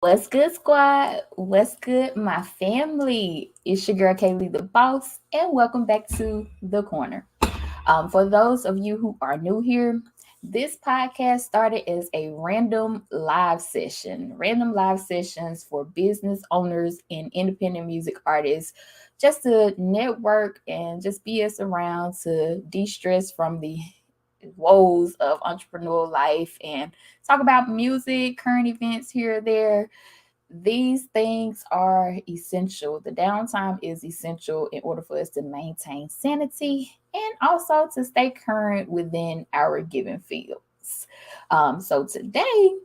What's good, squad? What's good, my family? It's your girl Kaylee the Boss, and welcome back to The Corner. For those of you who are new here, this podcast started as a random live sessions for business owners and independent music artists, just to network and just be us around to de stress from the woes of entrepreneurial life and talk about music, current events here or there. These things are essential. The downtime is essential in order for us to maintain sanity and also to stay current within our given fields. So today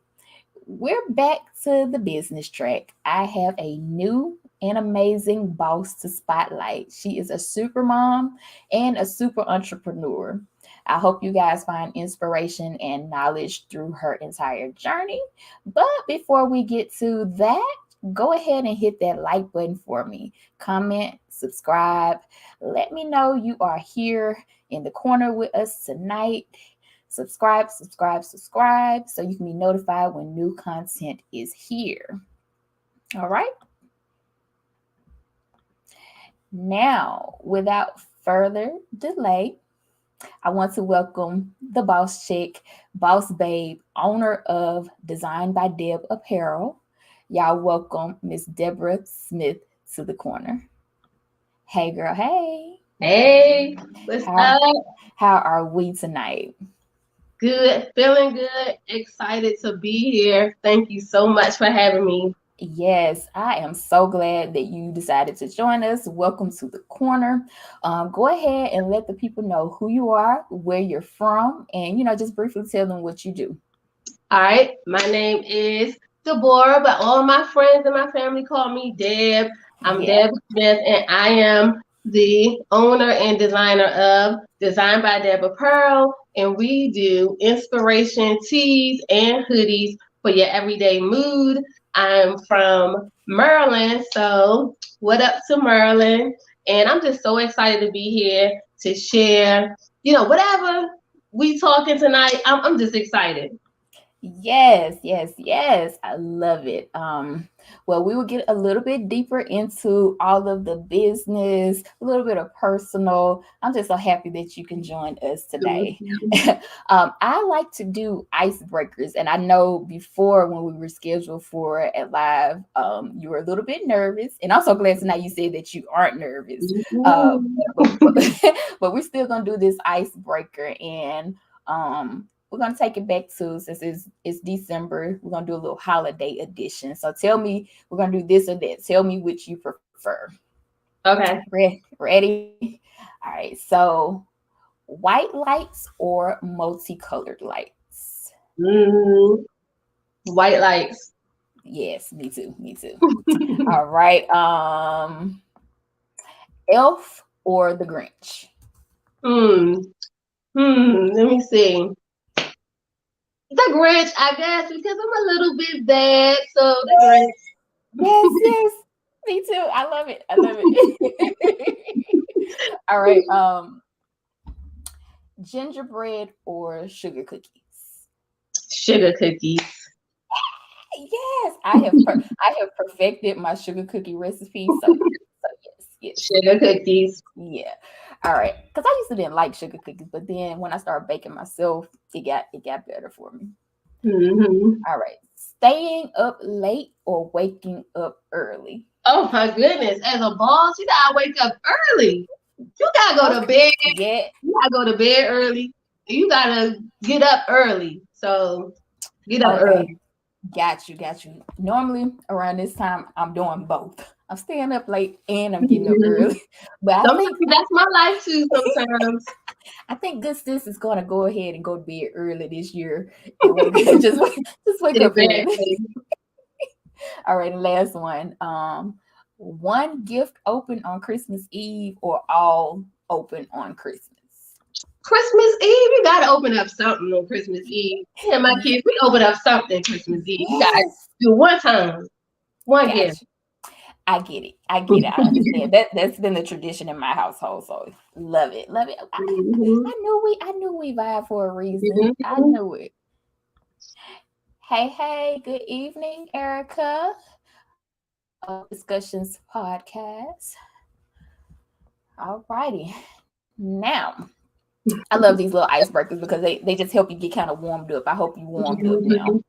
we're back to the business track. I have a new and amazing boss to spotlight. She is a super mom and a super entrepreneur. I hope you guys find inspiration and knowledge through her entire journey. But before we get to that, go ahead and hit that like button for me. Comment, subscribe. Let me know you are here in the corner with us tonight. Subscribe so you can be notified when new content is here. All right. Now, without further delay, I want to welcome the boss chick, boss babe, owner of Designedbydeb Apparel. Y'all welcome Miss Deborah Smith to the corner. Hey, girl. Hey. Hey, what's How, up? how are we tonight? Good, feeling good, excited to be here. Thank you so much for having me. Yes, I am so glad that you decided to join us. Welcome to the corner. Go ahead and let the people know who you are, where you're from, and just briefly tell them what you do. All right, my name is Deborah, but all my friends and my family call me Deb. I'm Yeah. Deb Smith, and I am the owner and designer of Design by Deb Apparel, and we do inspiration tees and hoodies for your everyday mood. I'm from Maryland, so what up to Maryland? And I'm just so excited to be here to share, whatever we talking tonight. I'm just excited. Yes. I love it. Well, we will get a little bit deeper into all of the business, a little bit of personal. I'm just so happy that you can join us today. I like to do icebreakers, and I know before when we were scheduled for a live, you were a little bit nervous, and I'm so glad tonight you said that you aren't nervous. But, but we're still gonna do this icebreaker, and we're gonna take it back to, since it's December, we're gonna do a little holiday edition. So tell me, we're gonna do this or that. Tell me which you prefer. Okay. Ready? All right. So white lights or multicolored lights? Mm, white lights. Yes, me too. Me too. All right. Elf or the Grinch? hmm. Let me see. The Grinch, I guess, because I'm a little bit bad. So the Grinch. Yes. Me too. I love it. I love it. All right. Gingerbread or sugar cookies? Sugar cookies. Yes, I have perfected my sugar cookie recipe. So Sugar cookies. yeah. All right, because I used to didn't like sugar cookies, but then when I started baking myself, it got better for me. hmm All right, staying up late or waking up early? Oh my goodness. As a boss, you gotta wake up early. You gotta go to Okay. bed. Yeah. You gotta go to bed early. You gotta get up early. So get up Okay. early. Got you. Normally around this time, I'm doing both. I'm staying up late and I'm getting up Mhm. early. But I Sometimes think that's my life too sometimes. I think good sis is gonna go ahead and go to bed early this year and wake just wake up early. Exactly. All right, last one. One gift open on Christmas Eve or all open on Christmas? Christmas Eve, you gotta open up something on Christmas Eve. Yeah, my kids, we open up something Christmas Eve. You gotta Yes, do one time, one gift. gotcha. I get it. I understand. That's been the tradition in my household. So love it. Love it. Mhm. I knew we vibe for a reason. I Mhm. knew it. Hey, hey, good evening, Erica. Of Discussions Podcast. Alrighty. Now, I love these little icebreakers because they just help you get kind of warmed up. I hope you warmed up now. Mhm.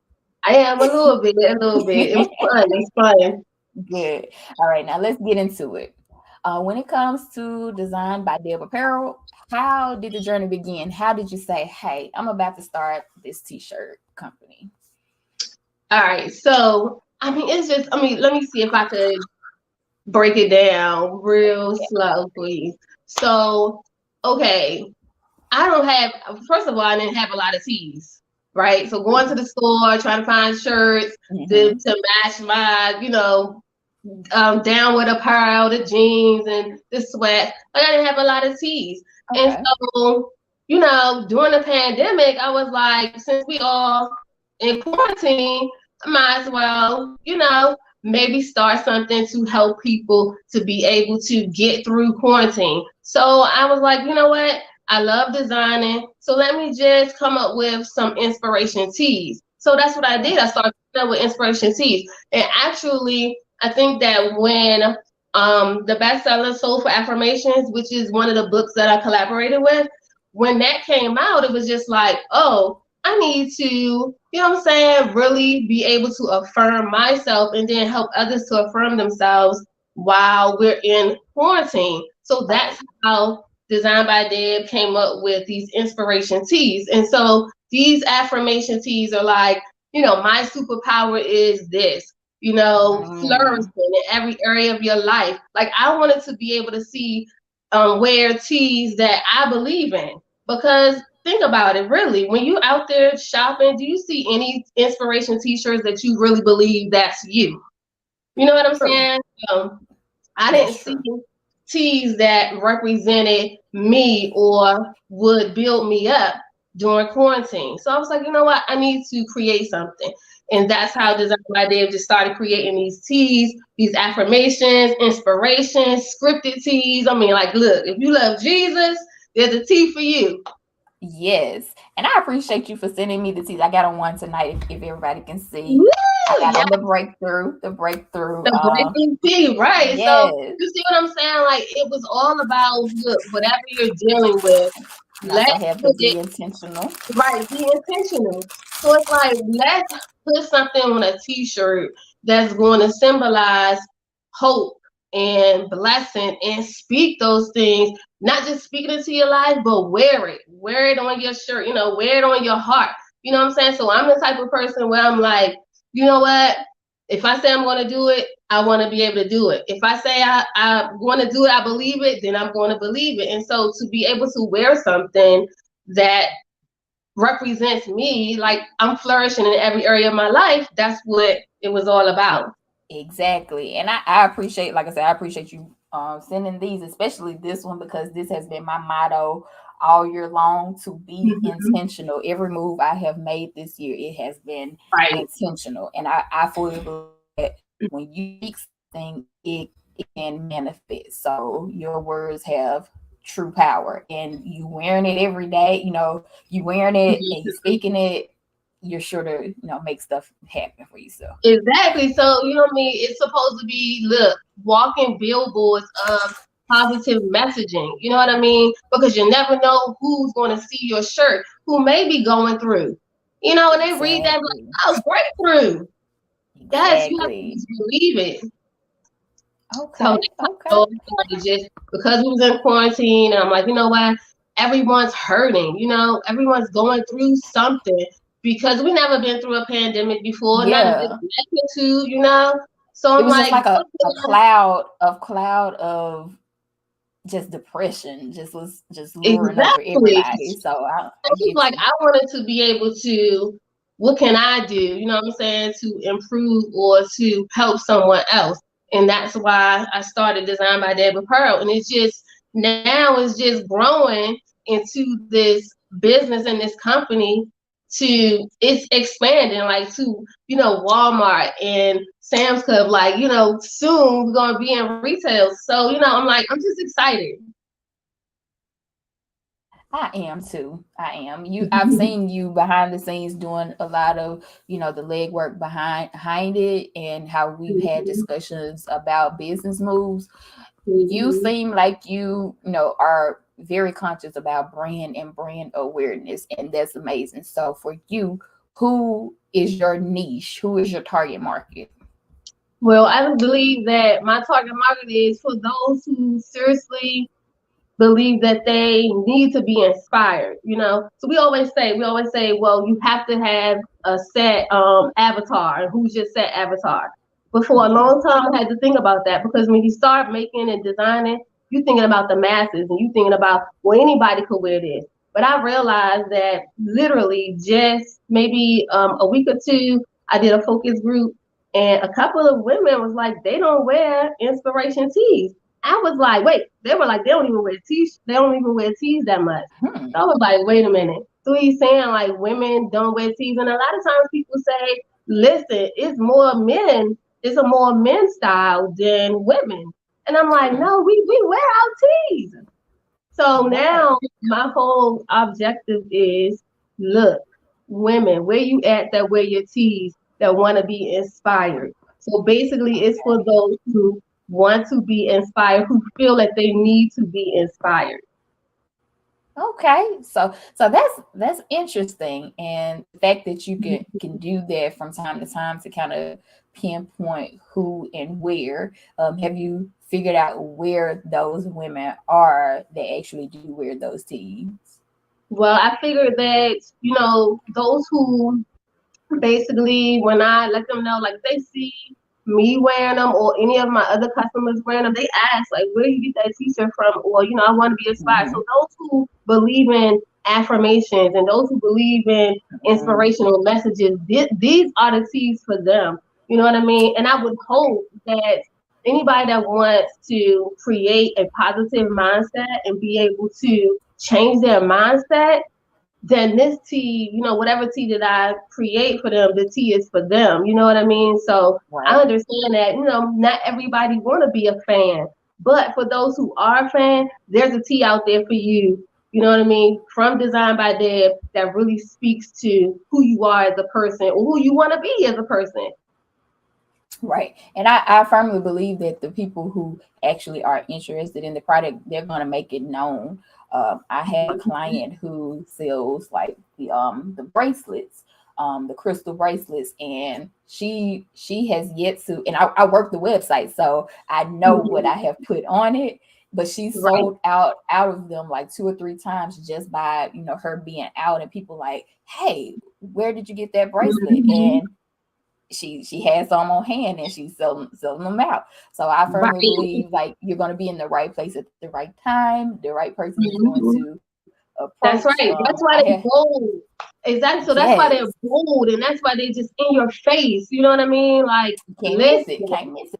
I am a little bit, a little bit. It was fun. It's fun. Good. All right, now let's get into it. When it comes to Design by Deb Apparel, how did the journey begin? How did you say, hey, I'm about to start this t-shirt company? All right. So, I mean, it's just, I mean, let me see if I could break it down real Yeah. slow, please. So, okay, I don't have, first of all, I didn't have a lot of tees, right? So going to the store, trying to find shirts Mm-hmm. to match my, downward apparel, the jeans and the sweats. Like I didn't have a lot of tees. And Okay. so, during the pandemic, I was like, since we all in quarantine, I might as well, maybe start something to help people to be able to get through quarantine. So I was like, you know what? I love designing. So let me just come up with some inspiration tees. So that's what I did. I started coming up with inspiration tees. And actually, I think that when the bestseller Soul for Affirmations, which is one of the books that I collaborated with, when that came out, it was just like, oh, I need to, really be able to affirm myself and then help others to affirm themselves while we're in quarantine. So that's Right. how Design by Deb came up with these inspiration tees. And so these affirmation tees are like, my superpower is this, Mm, flourishing in every area of your life. Like I wanted to be able to see wear tees that I believe in. Because think about it, really, when you out there shopping, do you see any inspiration t-shirts that you really believe that's you? You know what I'm true. saying? I That's didn't see true. teas that represented me or would build me up during quarantine. So I was like, you know what? I need to create something. And that's how Right. Design by Dave just started creating these teas, these affirmations, inspirations, scripted teas. I mean, like, look, if you love Jesus, there's a tea for you. Yes. And I appreciate you for sending me the teas. I got on one tonight if everybody can see. Woo! I got Yeah, on the breakthrough. The breakthrough. the breaking tea, right? So Yes. you see what I'm saying? Like it was all about look, whatever you're dealing with, And also let's have the put be it intentional. right, be intentional. So it's like let's put something on a t-shirt that's going to symbolize hope and blessing and speak those things, not just speaking it to your life, but wear it. Wear it on your shirt, wear it on your heart. You know what I'm saying? So I'm the type of person where I'm like, you know what? If I say I'm going to do it, I want to be able to do it. If I say I'm going to do it, I believe it, then I'm going to believe it. And so to be able to wear something that represents me, like I'm flourishing in every area of my life, that's what it was all about. Exactly. And I appreciate, like I said, I appreciate you sending these, especially this one, because this has been my motto all year long to be Mhm. intentional. Every move I have made this year, it has been Right. intentional. And I fully believe that when you speak something, it can manifest. So your words have true power. And you wearing it every day, you wearing it and you speaking it, you're sure to, make stuff happen for yourself. Exactly. So, you know what I mean? It's supposed to be, look, walking billboards of positive messaging. You know what I mean? Because you never know who's going to see your shirt, who may be going through. And they read that like, Exactly. oh, breakthrough. Yes, you have to Exactly. just believe it. So Okay. that's Okay. how I started just because we was in quarantine, and I'm like, you know what? Everyone's hurting. Everyone's going through something because we never been through a pandemic before, not of this Yeah. magnitude. So It I'm was just like, like a cloud of just depression was just luring over exactly. everybody. So I So it's get like you. I wanted to be able to, what can I do? You know what I'm saying, to improve or to help someone else, and that's why I started Design by Deborah Pearl, and it's just now it's just growing into this business and this company to it's expanding like to Walmart and Sam's Club, like soon we're gonna be in retail. So I'm like I'm just excited. I am too. I am. I've seen you behind the scenes doing a lot of, the legwork behind it, and how we've had discussions about business moves. You Mhm. seem like are very conscious about brand and brand awareness, and that's amazing. So for you, who is your niche? Who is your target market? Well, I believe that my target market is for those who seriously believe that they need to be inspired, So we always say, well, you have to have a set avatar, and who's your set avatar? But for a Hmm. long time, I had to think about that, because when you start making and designing, you're thinking about the masses, and you're thinking about, well, anybody could wear this. But I realized that literally just maybe a week or two, I did a focus group, and a couple of women was like, they don't wear inspiration tees. I was like, wait, they were like, they don't even wear tees. They don't even wear tees that much. Hmm. So I was like, wait a minute. So he's saying like women don't wear tees, and a lot of times people say, listen, it's a more men style than women. And I'm like, Hmm. no, we wear our tees. So Right. now my whole objective is, look, women, where you at that wear your tees, that want to be inspired. So basically, it's for those who want to be inspired, who feel that they need to be inspired. Okay, so that's interesting, and the fact that you can do that from time to time to kind of pinpoint who and where. Have you figured out where those women are that actually do wear those tees? Well, I figured that, those who basically, when I let them know, like they see me wearing them or any of my other customers wearing them, they ask like, where do you get that t-shirt from? Or, I want to be inspired. So Hmm. those who believe in affirmations and those who believe in Hmm. inspirational messages, these are the teas for them. You know what I mean? And I would hope that anybody that wants to create a positive mindset and be able to change their mindset, then this tea, whatever tea that I create for them, the tea is for them. You know what I mean? So I Right. understand that, not everybody want to be a fan, but for those who are a fan, there's a tea out there for you. You know what I mean? From Design by Deb, that really speaks to who you are as a person, or who you want to be as a person. Right. And I firmly believe that the people who actually are interested in the product, they're going to make it known. I have a client who sells like the bracelets, the crystal bracelets, and she has yet to, and I work the website, so I know what Mhm. I have put on it. But she Right. sold out of them like two or three times just by her being out, and people like, hey, where did you get that bracelet? Mhm. And she has some on hand, and she's selling them out. So I firmly Right. believe like you're going to be in the right place at the right time. The right person is going Mhm. to That's approach. right. That's I why they have bold. Exactly. So that's why they're yes, bold, and that's why they just in your face. You know what I mean? Like, you can't miss it. listen, Can't miss it.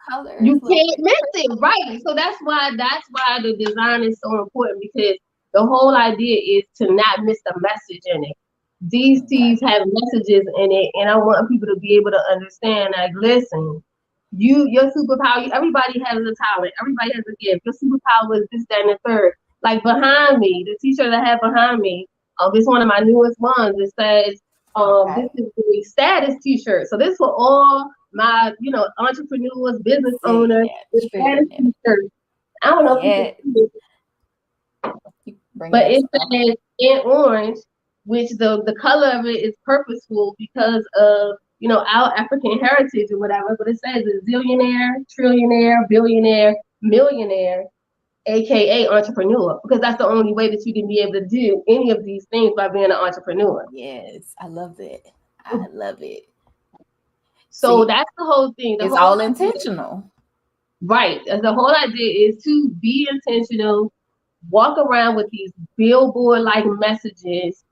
Colors, you little can't miss it, right? So that's why the design is so important, because the whole idea is to not miss the message in it. These okay. teas have messages in it, and I want people to be able to understand. Like, listen, your superpower. Everybody has a talent. Everybody has a gift. Your superpower is this, that, and the third. Like behind me, the T-shirt I have behind me, it's one of my newest ones. It says, this Okay. is the status T-shirt. So this for all my, entrepreneurs, business See owners, that. the status Cheering it. T-shirt. I don't know if you can Yeah. see it, Keep bringing but up it some. Okay. says in orange, which the color of it is purposeful because of, our African heritage or whatever. But it says a zillionaire, trillionaire, billionaire, millionaire, aka entrepreneur, because that's the only way that you can be able to do any of these things, by being an entrepreneur. Yes, I love it. I love it. So See, that's the whole thing. The it's whole all idea, intentional. right? The whole idea is to be intentional, walk around with these billboard like messages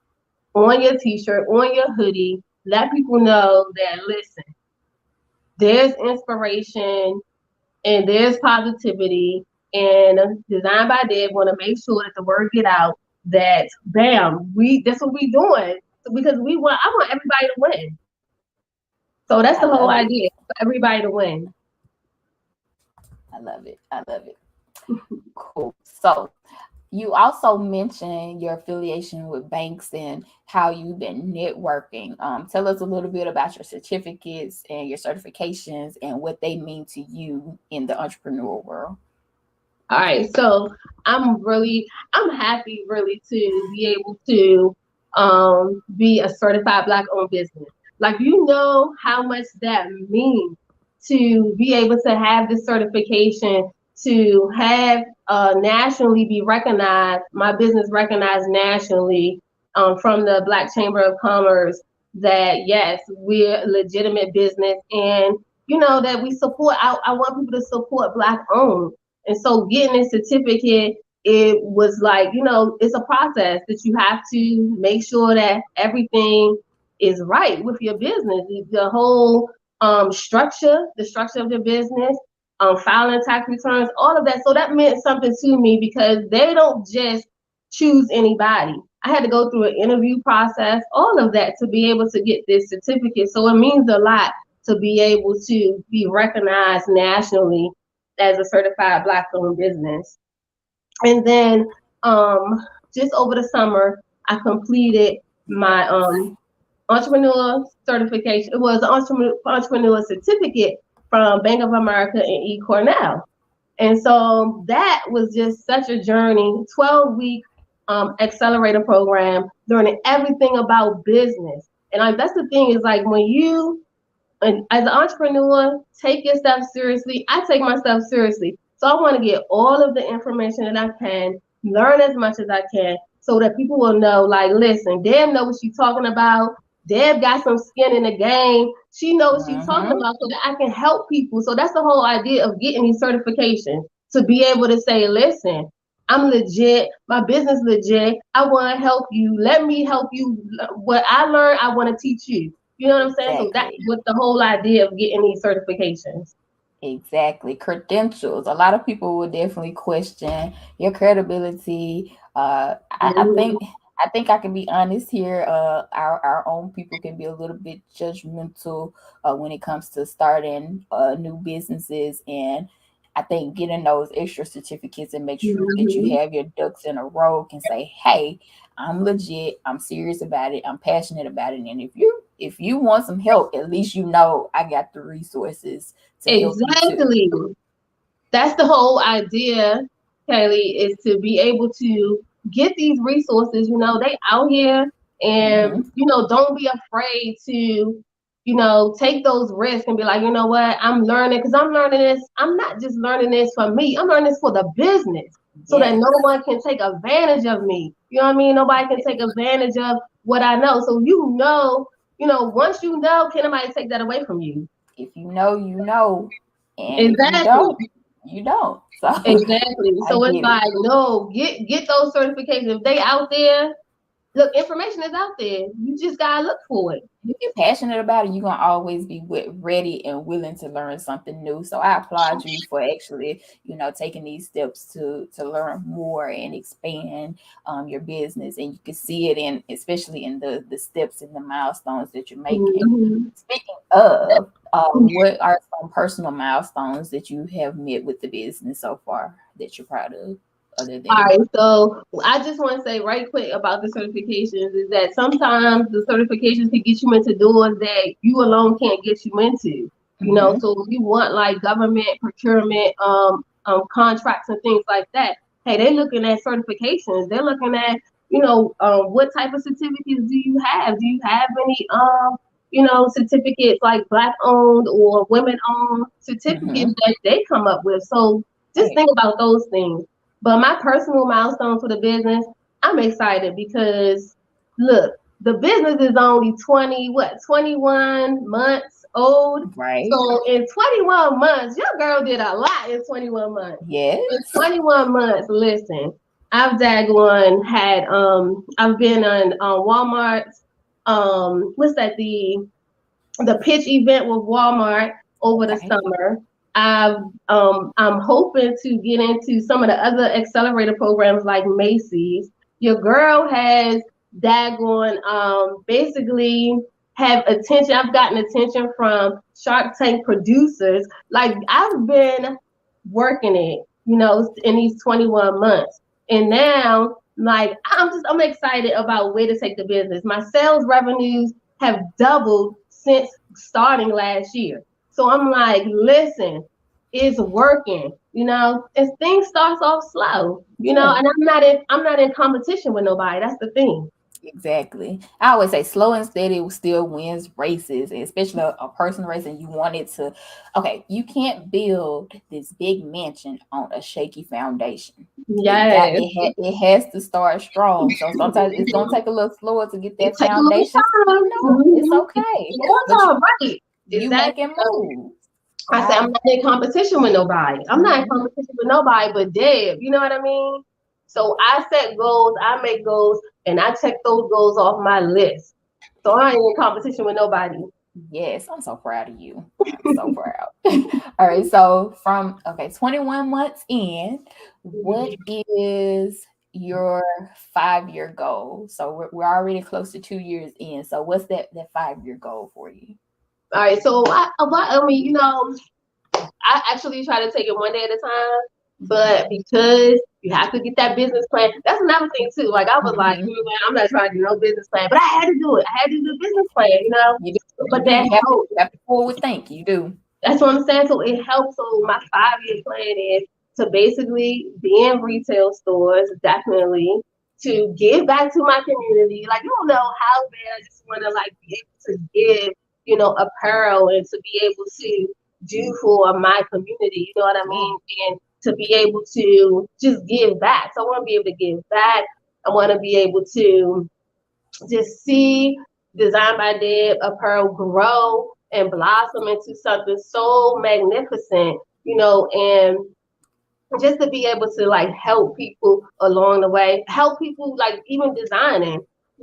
on your t-shirt, on your hoodie, let people know that, listen, there's inspiration and there's positivity, and Design by Deb want to make sure that the word get out that, bam, that's what we doing. So because I want everybody to win. So that's I the whole love it. idea, for everybody to win. I love it. I love it. Cool. So You also mentioned your affiliation with banks and how you've been networking. Tell us a little bit about your certificates and your certifications and what they mean to you in the entrepreneur world. All right, so I'm happy really to be able to be a certified Black owned business. Like, you know how much that means to be able to have this certification, to have nationally be recognized, my business recognized nationally from the Black Chamber of Commerce, that yes, we're a legitimate business, and you know that we support. I want people to support Black owned. And so getting a certificate, it was like, you know, it's a process that you have to make sure that everything is right with your business. The whole the structure of your business, filing tax returns, all of that. So that meant something to me because they don't just choose anybody. I had to go through an interview process, all of that to be able to get this certificate. So it means a lot to be able to be recognized nationally as a certified Black owned business. And then just over the summer, I completed my Yes. entrepreneur certification. It was an entrepreneur certificate from Bank of America and Cornell. And so that was just such a journey, 12-week accelerator program, learning everything about business. And like that's the thing is like when you and as an entrepreneur, take yourself seriously. I take myself seriously. So I want to get all of the information that I can, learn as much as I can, so that people will know, like, listen, Deb know what she's talking about. Deb got some skin in the game. She knows what she's talking Mm-hmm. about so that I can help people. So that's the whole idea of getting these certifications, to be able to say, listen, I'm legit. My business legit. I want to help you. Let me help you. What I learned, I want to teach you. You know what I'm saying? So that's Exactly. what the whole idea of getting these certifications. Exactly. Credentials. A lot of people will definitely question your credibility. Mhm. I think I can be honest here. Our own people can be a little bit judgmental when it comes to starting new businesses, and I think getting those extra certificates and make sure that you Mhm. have your ducks in a row can say, "Hey, I'm legit. I'm serious about it. I'm passionate about it." And if you want some help, at least you know I got the resources to help you too. Exactly. That's the whole idea, Kelly, is to be able to get these resources. You know, they out here, and Hmm. you know, don't be afraid to, you know, take those risks and be like, you know what, I'm learning because I'm learning this. I'm not just learning this for me. I'm learning this for the business, so that Yes. no one can take advantage of me. You know what I mean? Nobody can take advantage of what I know. So you know, once you know, can nobody take that away from you? If you know, you know. And if you Exactly. don't, you don't. So Exactly. I So it's get it. like, no, get those certifications. If they out there, look, information is out there. You just gotta look for it. If you're passionate about it, you're gonna always be ready and willing to learn something new. So I applaud you for actually, taking these steps to learn more and expand your business. And you can see it in, especially in the steps and the milestones that you're making. Mhm. Speaking of, what are some personal milestones that you have met with the business so far that you're proud of, other All than? right, so I just want to say right quick about the certifications is that sometimes the certifications can get you into doors that you alone can't get you into. You know, Mm-hmm. so if you want like government procurement, contracts and things like that, hey, they're looking at certifications. They're looking at, what type of certificates do you have? Do you have any, certificates like Black owned or women owned certificates Mm-hmm. that they come up with? So just Right. think about those things. But my personal milestone for the business, I'm excited because look, the business is only 21 months old. Right. So in 21 months, your girl did a lot in 21 months. In Yes. 21 months, listen, I've been on Walmart's what's that, the pitch event with Walmart over the Okay. summer. I've I'm hoping to get into some of the other accelerator programs like Macy's. Your girl has daggone basically have attention. I've gotten attention from Shark Tank producers. Like I've been working it, in these 21 months. And now, like, I'm excited about where to take the business. My sales revenues have doubled since starting last year. So I'm like, listen, it's working, and things starts off slow, Yeah. and I'm not in competition with nobody. That's the thing. Exactly. I always say slow and steady still wins races, and especially a personal race. And you want it to, okay, you can't build this big mansion on a shaky foundation. Yes. It has to start strong. So sometimes it's gonna take a little slower to get It that takes a little foundation. time. It's okay. But All right. you Exactly. making moves. I said, I'm not in competition with nobody. I'm not in Mhm. competition with nobody but Deb. You know what I mean? So I set goals, I make goals, and I check those goals off my list. So I ain't in competition with nobody. Yes, I'm so proud of you. I'm so proud. All right, so from 21 months in, what is your 5-year goal? So we're already close to 2 years in. So what's that 5-year goal for you? All right, so I actually try to take it one day at a time, but because you have to get that business plan, that's another thing too. Like I was like, Mhm. I'm not trying to do no business plan, but I had to do it. I had to do the business plan. You do. You But do. that You helped. have to forward think. You do. That's what I'm saying. So it helps. So my 5-year plan is to basically be in retail stores, definitely to give back to my community. Like you don't know how bad I just want to like be able to give, apparel and to be able to do for my community. You know what I Yeah. mean? And to be able to just give back. So I want to be able to give back. I want to be able to just see Design by Deb apparel grow and blossom into something so magnificent, and just to be able to like help people along the way, help people like even designing,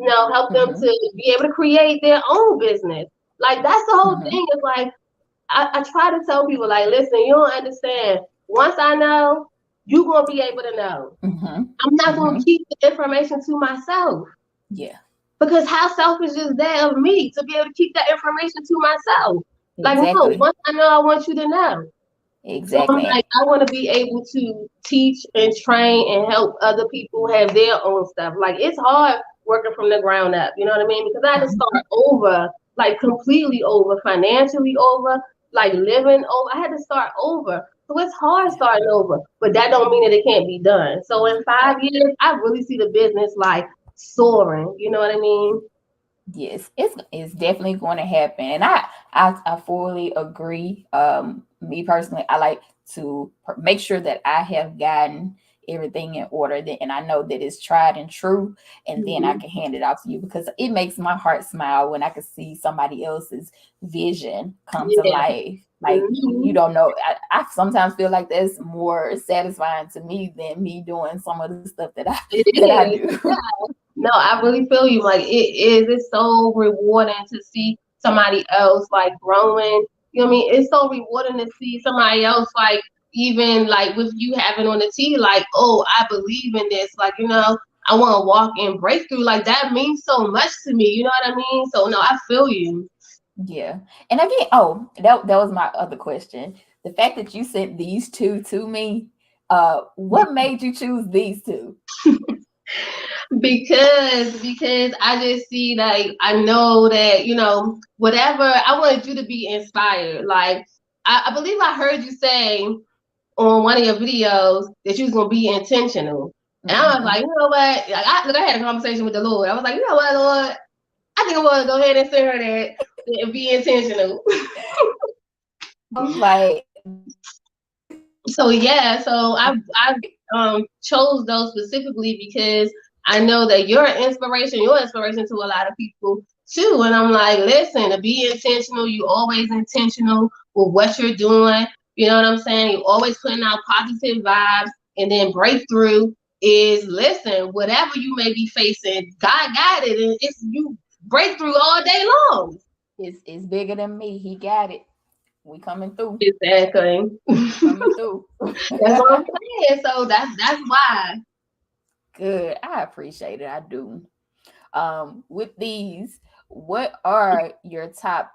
help them Mm-hmm. to be able to create their own business. Like that's the whole Mm-hmm. thing. Is like I try to tell people like, listen, you don't understand. Once I know, you're gonna be able to know. Mm-hmm. I'm not gonna Mm-hmm. keep the information to myself. Yeah. Because how selfish is that of me to be able to keep that information to myself? Like, no, Exactly. once I know, I want you to know. So I'm Exactly. like, I want to be able to teach and train and help other people have their own stuff. Like, it's hard working from the ground up, you know what I mean? Because I had to Mhm. start over, like completely over, financially over, like living over. I had to start over. So it's hard Yeah. starting over, but that don't mean that it can't be done. So in Yep. 5 years, I really see the business like soaring. You know what I mean? Yes, it's definitely going to happen, and I fully agree. Me personally, I like to make sure that I have gotten everything in order, and I know that it's tried and true, and then I Mhm. can hand it out to you because it makes my heart smile when I can see somebody else's vision come to Yeah. life. Like you Mhm. don't know. I sometimes feel like that's more satisfying to me than me doing some of the stuff that I It that I is. do. No, I really feel you. Like it is. It's so rewarding to see somebody else like growing. You know what I mean? It's so rewarding to see somebody else like even like with you having on the T, like, oh, I believe in this. Like, I want to walk in breakthrough. Like that means so much to me. You know what I mean? So no, I feel you. Yeah. And again, oh, that was my other question. The fact that you sent these two to me, what made you choose these two? Because I just see like I know that whatever I wanted you to be inspired. Like I believe I heard you say on one of your videos that you was gonna be intentional, and I was Mm-hmm. like, you know what? Like I had a conversation with the Lord. I was like, you know what, Lord? I think I'm gonna go ahead and send her that and be intentional. Like, So yeah, so I chose those specifically because I know that you're an inspiration. You're inspiration to a lot of people too. And I'm like, listen, to be intentional, you always intentional with what you're doing. You know what I'm saying? You always putting out positive vibes, and then breakthrough is listen, whatever you may be facing, God got it, and it's you breakthrough all day long. it's bigger than me. He got it. We coming through. Exactly. We coming through. That's what I'm saying. So that's why. Good. I appreciate it. I do. With these, what are your top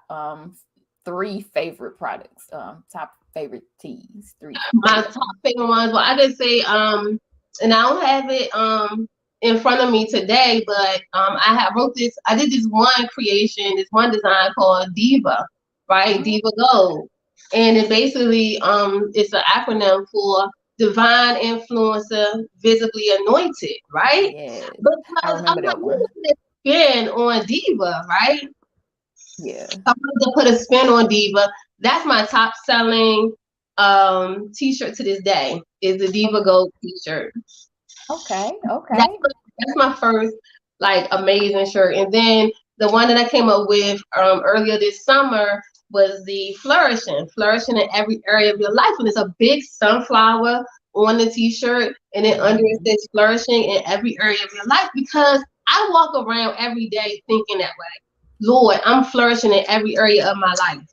three favorite products? Top favorite teas. Three My favorite top teas. favorite ones. Well, I could say and I don't have it in front of me today, but I did this one creation, this one design called Diva, right? Oh, Diva Gold. And it basically it's an acronym for Divine Influencer Visibly Anointed, right? yes. I Because I'm remember like, that you one. put a spin on Diva, right? Yeah. I wanted to put a spin on Diva. That's my top selling t-shirt to this day is the Diva Okay. Gold t-shirt. Okay. That's Okay. my, that's my first like amazing shirt. And then the one that I came up with earlier this summer was the flourishing in every area of your life. And it's a big sunflower on the t-shirt, and then under it Hmm. says flourishing in every area of your life, because I walk around every day thinking that way. Lord, I'm flourishing in every area of my life.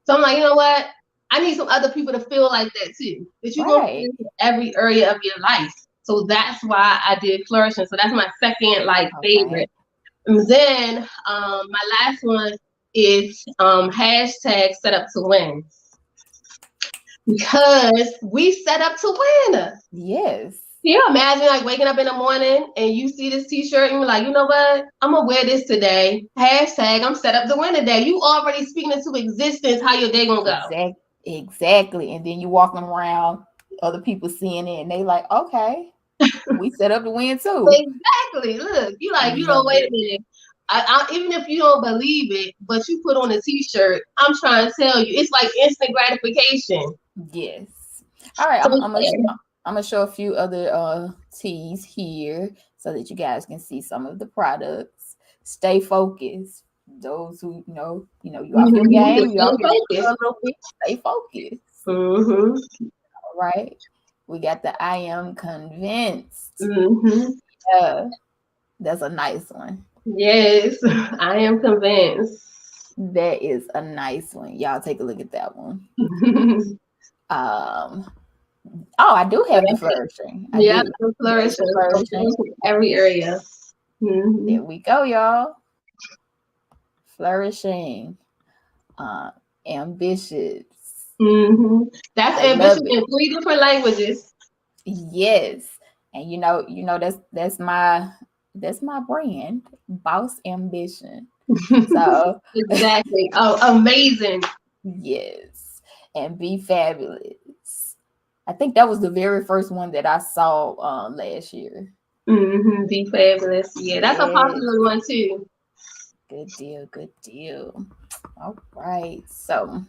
So I'm like, you know what? I need some other people to feel like that too. That you're gonna Right. flourish in every area of your life. So that's why I did flourishing. So that's my second like Okay. favorite. And then my last one is hashtag set up to win, because we set up to win. Yes. Can you imagine like waking up in the morning and you see this t-shirt and you're like, you know what? I'm gonna wear this today. Hashtag I'm set up to win today. You already speaking into existence how your day gonna go. Exactly. And then you walking around, other people seeing it, and they like, okay, we set up to win too. Exactly. Look, you like, you know, Love wait a it. minute. Even if you don't believe it, but you put on a t-shirt, I'm trying to tell you, it's like instant gratification. Yes. All right. So I'm gonna show a few other teas here so that you guys can see some of the products. Stay focused. Those who you off your game, just you off stay your game for focused. a little bit. Stay focused. Mm-hmm. All right. We got the I am convinced. Mm-hmm. Yeah, that's a nice one. Yes, I am convinced. That is a nice one. Y'all take a look at that one. Um, oh, I do have the flourishing. I Yeah, do. I'm There's flourishing. the I'm flourishing. flourishing in every area. Mm-hmm. There we go, y'all. Flourishing. Uh, ambitious. Mm-hmm. That's I love ambition it. in 3 different languages. Yes. And that's my brand, Boss Ambition. So Exactly. Oh, amazing. yes. And be fabulous. I think that was the very first one that I saw last year. Mm-hmm. Be fabulous. Yeah, that's a Yes. popular one too. Good deal. Good deal. All right. So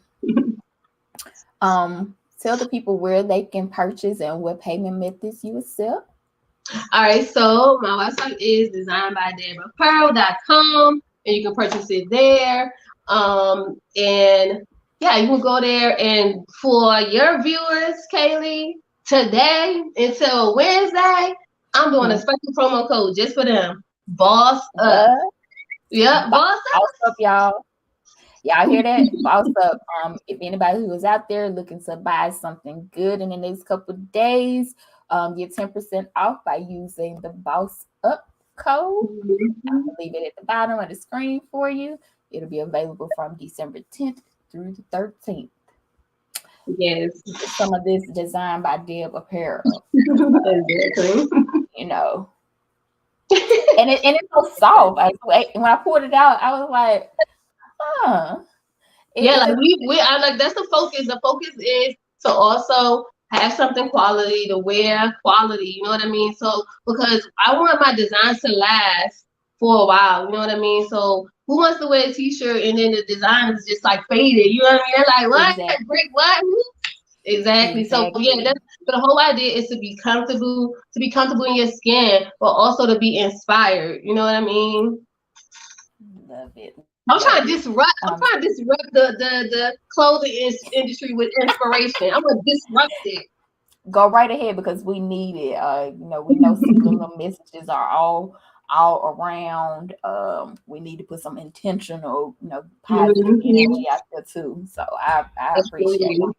tell the people where they can purchase and what payment methods you accept. All right, so my website is designedbydeb.com, and you can purchase it there. And yeah, you can go there. And for your viewers, Kaylee, today until Wednesday, I'm doing a Hmm. special promo code just for them. Boss up. What? Yep, boss Boss up, y'all. Y'all hear that? up. Boss up. If anybody who is out there looking to buy something good in the next couple of days, get 10% off by using the Boss Up code. Mhm. I'll leave it at the bottom of the screen for you. It'll be available from December 10th through the 13th. Yes, Get some of this Designed by Deb apparel. exactly. You know, and it's so soft. When I pulled it out, I was like, huh. Yeah, It like just we I like that's the focus. The focus is to also have something quality, to wear quality, you know what I mean? So because I want my designs to last for a while, you know what I mean? So who wants to wear a t-shirt and then the design is just like faded, you know what I mean? They're like, what? exactly, Break what? Exactly. So yeah, exactly. that's so the whole idea is to be comfortable in your skin, but also to be inspired. You know what I mean? Love it, I'm love trying to it. disrupt. I'm trying to disrupt the clothing industry with inspiration. I'm gonna disrupt it. Go right ahead because we need it. We know subliminal messages are all around. We need to put some intentional, positive Mhm. energy out there too. So I appreciate Absolutely. it.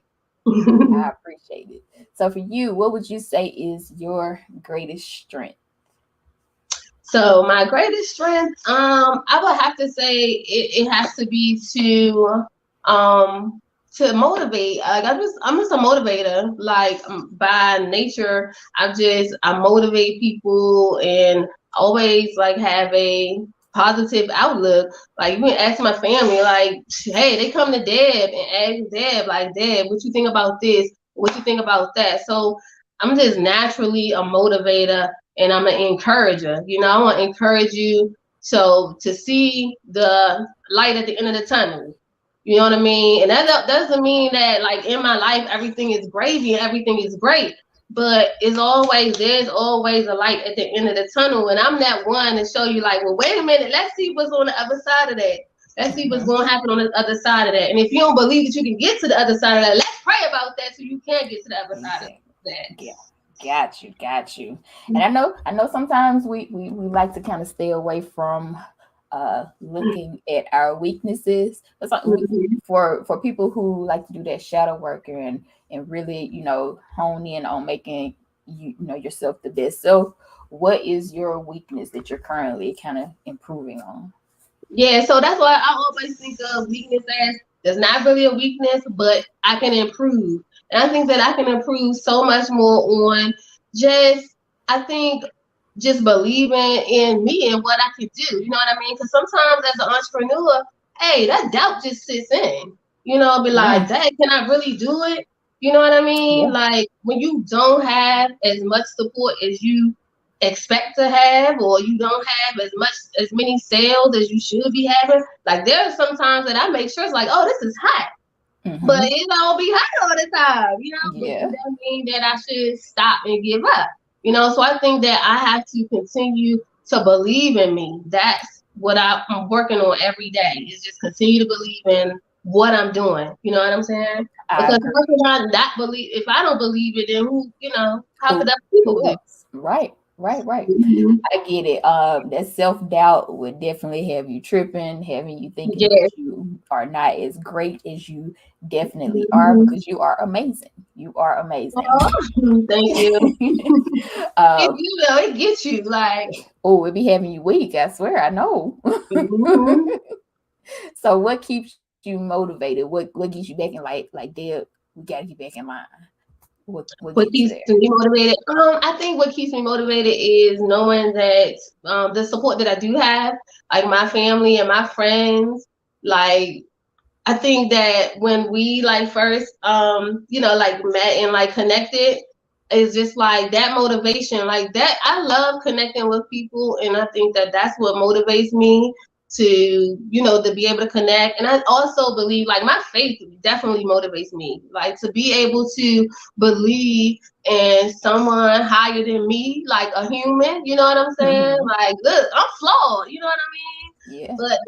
I appreciate it. So for you, what would you say is your greatest strength? So my greatest strength, I would have to say it has to be to to motivate. Like I'm just a motivator. Like by nature, I motivate people and always like have a positive outlook. Like you can ask my family, like, hey, they come to Deb and ask Deb, like, Deb, what you think about this? What you think about that? So I'm just naturally a motivator and I'm an encourager. You know, I want to encourage you so to see the light at the end of the tunnel. You know what I mean? And that doesn't mean that like in my life everything is gravy and everything is great. But there's always a light at the end of the tunnel. And I'm that one to show you like, well, wait a minute, let's see what's on the other side of that. Let's see what's Mm-hmm. going to happen on the other side of that. And if you don't believe that you can get to the other side of that, let's pray about that so you can get to the other side of Exactly. that. Yeah. Got you. And I know sometimes we like to kind of stay away from looking at our weaknesses. But Mhm. for people who like to do that shadow work and really, hone in on making yourself the best. So what is your weakness that you're currently kind of improving on? Yeah, so that's why I always think of weakness as there's not really a weakness, but I can improve. And I think that I can improve so much more on just, I think, just believing in me and what I can do. You know what I mean? Because sometimes as an entrepreneur, hey, that doubt just sits in. You know, be like, Mm, dang, can I really do it? You know what I mean? yeah. Like when you don't have as much support as you expect to have, or you don't have as many sales as you should be having. Like there are some times that I make sure it's like, oh, this is hot, but Mm-hmm. it don't be hot all the time, you know. But Yeah. does that mean that I should stop and give up? You know, so I think that I have to continue to believe in me. That's what I'm working on every day. Is just continue to believe in what I'm doing. You know what I'm saying? I Because agree. if I don't believe it, then who, how could Who other people who do? else? Right. Right. Mhm. I get it. That self doubt would definitely have you tripping, having you thinking that Yes. you are not as great as you definitely are, Mhm. because you are amazing. You are amazing. Oh, thank you. It uh, do though. It gets you like. oh, it be having you weak. I swear, I know. Mhm. So, what keeps you motivated? What gets you back in like Deb? We gotta get back in line. What What gets you keeps there? me motivated? I think what keeps me motivated is knowing that the support that I do have, like my family and my friends, like I think that when we like first, like met and like connected, it's just like that motivation, like that. I love connecting with people, and I think that that's what motivates me to, to be able to connect. And I also believe, like, my faith definitely motivates me, like to be able to believe in someone higher than me, like a human. You know what I'm saying? Hmm. Like, look, I'm flawed. You know what I mean? Yeah, But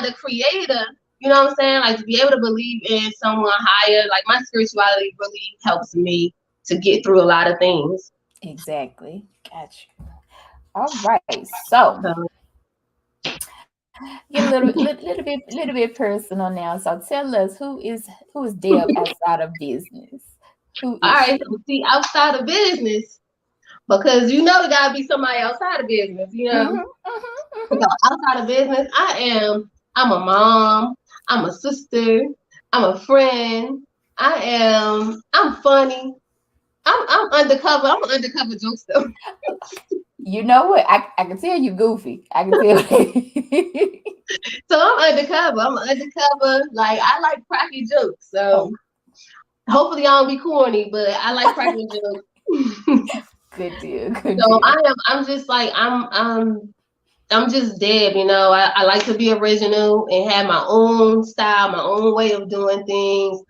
the creator, you know what I'm saying? Like to be able to believe in someone higher, like my spirituality really helps me to get through a lot of things. exactly. Got you. All right. So, So, get a little bit personal now. So tell us, who is Deb outside of business? Who all is right, she? so see, outside of business, because there gotta be somebody outside of business, you know. Hmm. Hmm. So outside of business, I'm a mom, I'm a sister, I'm a friend, I'm funny, I'm undercover, I'm an undercover jokester. You know what? I can tell you goofy. I can tell. So I'm undercover, like I like cracking jokes. Oh, So hopefully I don't be corny, but I like cracking jokes. good deal. Good So deal. I'm just like I'm just Deb, I like to be original and have my own style, my own way of doing things.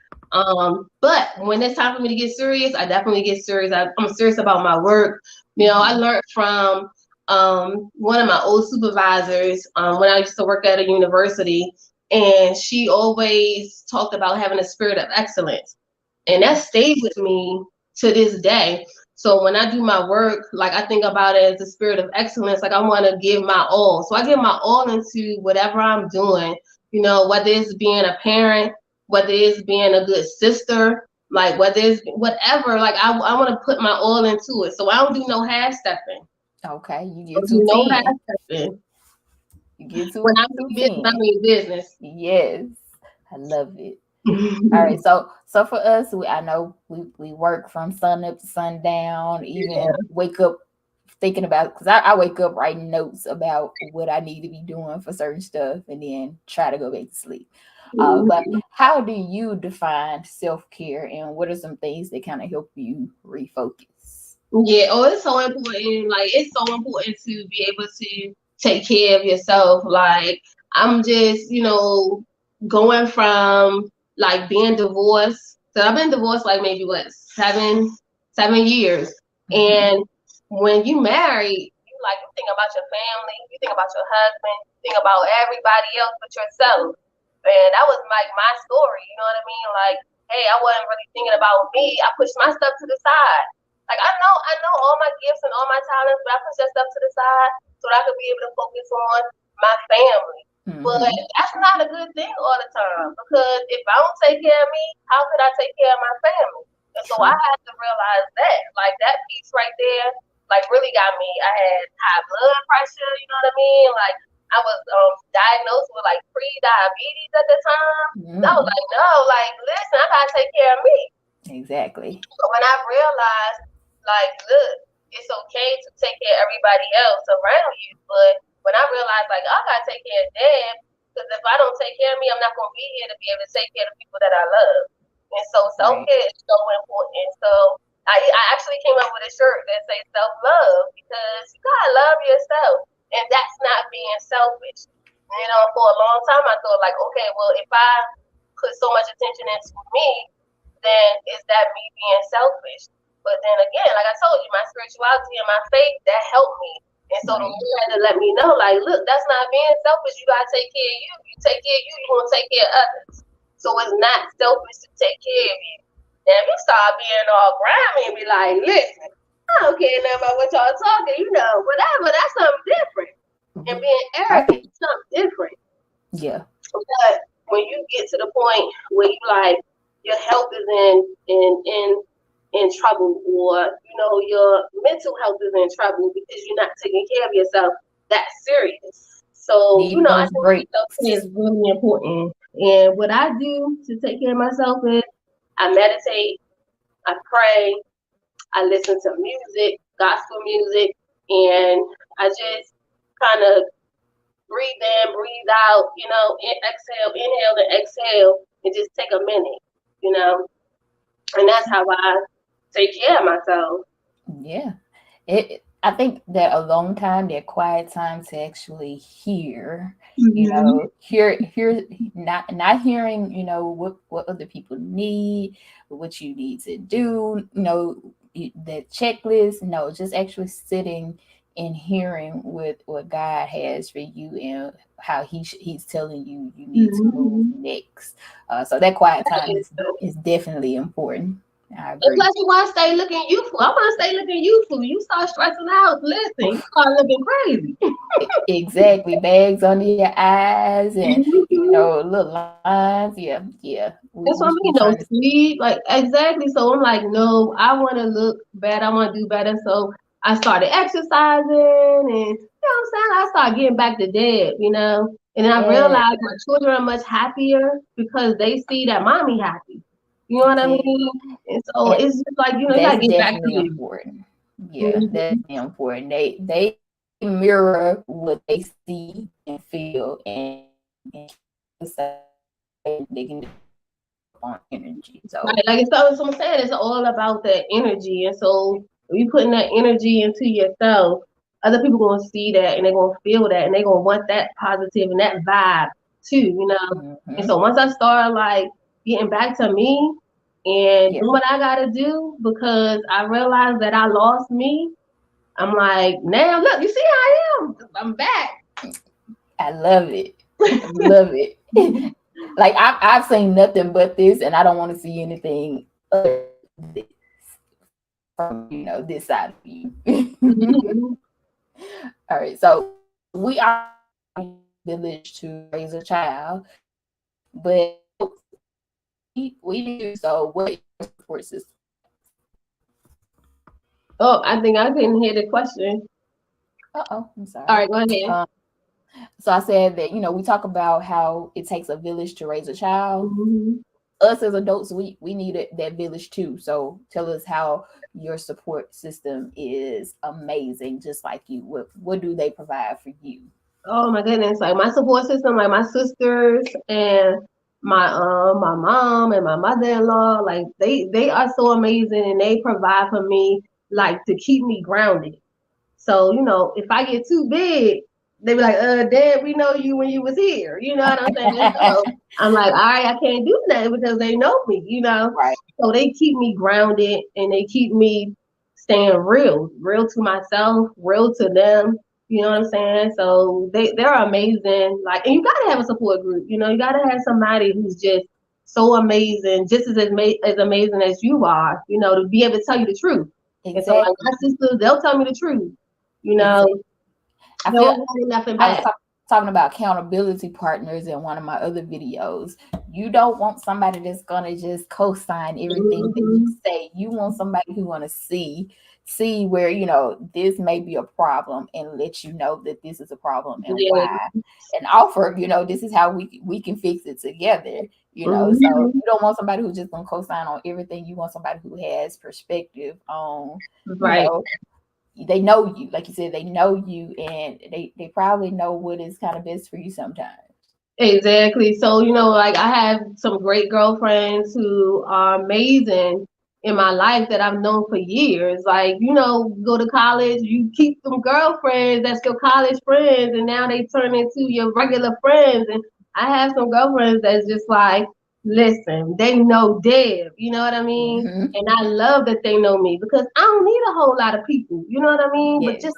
But when it's time for me to get serious, I definitely get serious. I'm serious about my work. I Hmm. learned from one of my old supervisors when I used to work at a university, and she always talked about having a spirit of excellence, and that stayed with me to this day. So when I do my work, like I think about it as a spirit of excellence. Like I want to give my all. So I give my all into whatever I'm doing. Whether it's being a parent, whether it's being a good sister, like whether it's whatever. Like I want to put my all into it. So I don't do no half stepping. Okay, you I get don't do two no half ten. stepping. You get When two I two mean business, I ten. mean business. Yes, I love it. All right, so for us, I know we work from sun up to sundown, Yeah. even wake up thinking about, because I wake up writing notes about what I need to be doing for certain stuff, and then try to go back to sleep. But Mhm. how do you define self care, and what are some things that kind of help you refocus? Yeah, oh, it's so important. Like, it's so important to be able to take care of yourself. Like, I'm just, going from like being divorced. So I've been divorced like maybe what, 7 years. Hmm. And when you marry, you think about your family, you think about your husband, you think about everybody else but yourself. And that was like my story, you know what I mean? Like, hey, I wasn't really thinking about me. I pushed my stuff to the side. Like, I know all my gifts and all my talents, but I push that stuff to the side so that I could be able to focus on my family. But Hmm. that's not a good thing all the time, because if I don't take care of me, how could I take care of my family? And so I True. had to realize that, like, that piece right there, like, really got me. I had high blood pressure, you know what I mean? Like, I was diagnosed with like pre-diabetes at the time. I was Mm, like, no, like, listen, I gotta take care of me. exactly. But when I realized, like, look, it's okay to take care of everybody else around you. But when I realized, like, I gotta take care of them, because if I don't take care of me, I'm not gonna be here to be able to take care of the people that I love. And so self Right. care is so important. So I actually came up with a shirt that says self love, because you gotta love yourself, and that's not being selfish. For a long time I thought, like, okay, well, if I put so much attention into me, then is that me being selfish? But then again, like I told you, my spirituality and my faith, that helped me. And so the Right. Lord had to let me know, like, look, that's not being selfish. You gotta take care of you. You take care of you, you gonna take care of others. So it's not selfish to take care of you. Now if you start being all grimy and be like, listen, I don't care nothing about what y'all talking, whatever, that's something different. And being arrogant Right. is something different. Yeah. But when you get to the point where you like your health is in trouble, or your mental health is in trouble because you're not taking care of yourself, that's serious. So Need I those think self care breaks. is really important. And what I do to take care of myself is I meditate, I pray, I listen to music, gospel music, and I just kind of breathe in, breathe out, exhale, inhale, and exhale, and just take a minute, you know, and that's how I take care of myself. Yeah. I think that alone time, that quiet time to actually hear, Mm-hmm. hear not hearing, what other people need, what you need to do, that checklist. No, just actually sitting and hearing what God has for you, and how he's telling you need to move Mm-hmm. next. So that quiet time is definitely important. I And agree. plus, you want to stay looking youthful. I want to stay looking youthful. You start stressing out, listen, you start looking crazy. Exactly. Bags under your eyes, and Mm-hmm. little lines. Yeah, yeah. That's what I We mean. No trying to. sleep, like exactly. So I'm like, no, I want to look better. I want to do better. So I started exercising, and what I'm saying, I started getting back to Deb. And then I Yeah, realized my children are much happier because they see that mommy happy. You know what I yeah. mean? And so And it's just like, you that's gotta get back to definitely you. important. Yeah, Mhm. that's important. They mirror what they see and feel, and they can on energy. So Like so I'm saying, it's all about that energy. And so if you putting that energy into yourself, other people gonna see that and they're gonna feel that and they're gonna want that positive and that vibe too. And mhm. so once I start like getting back to me and Yeah, doing what I gotta do, because I realized that I lost me, I'm like, now look, you see how I am? I'm back. I love it. I love it. Like I've seen nothing but this, and I don't want to see anything other than this from this side of you. Mhm. All right, so we are village to raise a child, but we do. So what is your support system? Oh, I think I didn't hear the question. Oh, I'm All sorry. right, go ahead. Um, so I said that we talk about how it takes a village to raise a child. Mhm. us as adults, we need that village too. So tell us how your support system is amazing, just like you. What do they provide for you? Oh my goodness, like my support system, like my sisters and my mom and my mother-in-law, like they are so amazing and they provide for me like to keep me grounded. So, if I get too big, they be like, Dad, we know you when you was here. You know what I'm saying? So I'm like, all right, I can't do that because they know me. Right. So they keep me grounded and they keep me staying real to myself, real to them. You know what I'm saying? So they're amazing. Like, and you gotta have a support group. You gotta have somebody who's just so amazing, just as amazing as you are. To be able to tell you the truth. And so, like Exactly. my sisters, they'll tell me the truth. You know, Exactly. I no feel holding nothing I was back. talking about accountability partners in one of my other videos. You don't want somebody that's gonna just co-sign everything that you Hmm. say. You want somebody who wanna see where this may be a problem and let you know that this is a problem and Yeah. why, and offer this is how we can fix it together. So Hmm. you don't want somebody who's just gonna co-sign on everything. You want somebody who has perspective on you Right. know they know you, like you said, they know you, and they probably know what is kind of best for you sometimes. Exactly. So, like I have some great girlfriends who are amazing in my life that I've known for years. Like, go to college, you keep some girlfriends, that's your college friends, and now they turn into your regular friends. And I have some girlfriends that's just like, listen, they know Deb, you know what I mean? Hmm. And I love that they know me because I don't need a whole lot of people, you know what I mean? But Yes.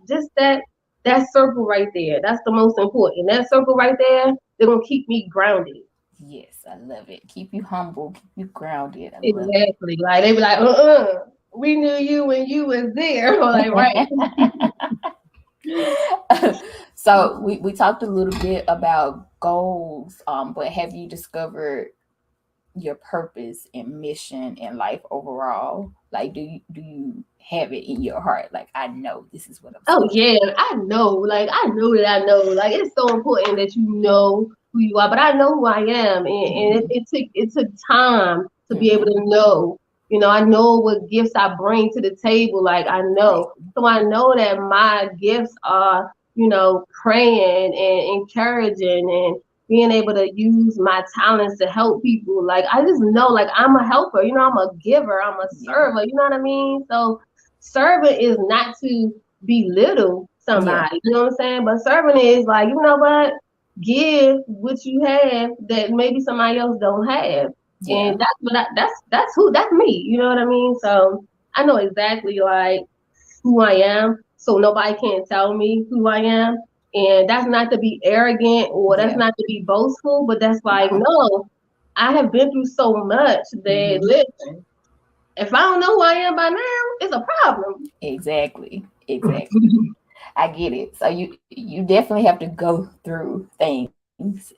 just that circle right there, that's the most important. That circle right there, they're gonna keep me grounded. Yes, I love it. Keep you humble, keep you grounded. I love Exactly. Like they be like, we knew you when you was there. Or like, right. it. So we talked a little bit about goals, but have you discovered your purpose and mission in life overall? Like, do you have it in your heart? Like, I know this is what I'm Oh supposed yeah, I know. Like I know that I know. Like it's so important that you know who you are. But I know who I am, and, to. and it, Hmm. it took it took time to be able Hmm. to know. I know what gifts I bring to the table. Like I know, Exactly. so I know that my gifts are, praying and encouraging and being able to use my talents to help people. Like I just know, like I'm a helper. I'm a giver. I'm a Yeah. server. You know what I mean? So serving is not to belittle Yeah. somebody. You know what I'm saying? But serving is like, you know what? Give what you have that maybe somebody else don't have. Yeah. And that's me. You know what I mean? So I know exactly like who I am. So nobody can tell me who I am. And that's not to be arrogant or that's Yeah. not to be boastful, but that's like, No. no, I have been through so much that Hmm. listen, if I don't know who I am by now, it's a problem. Exactly. Exactly. I get it. So you definitely have to go through things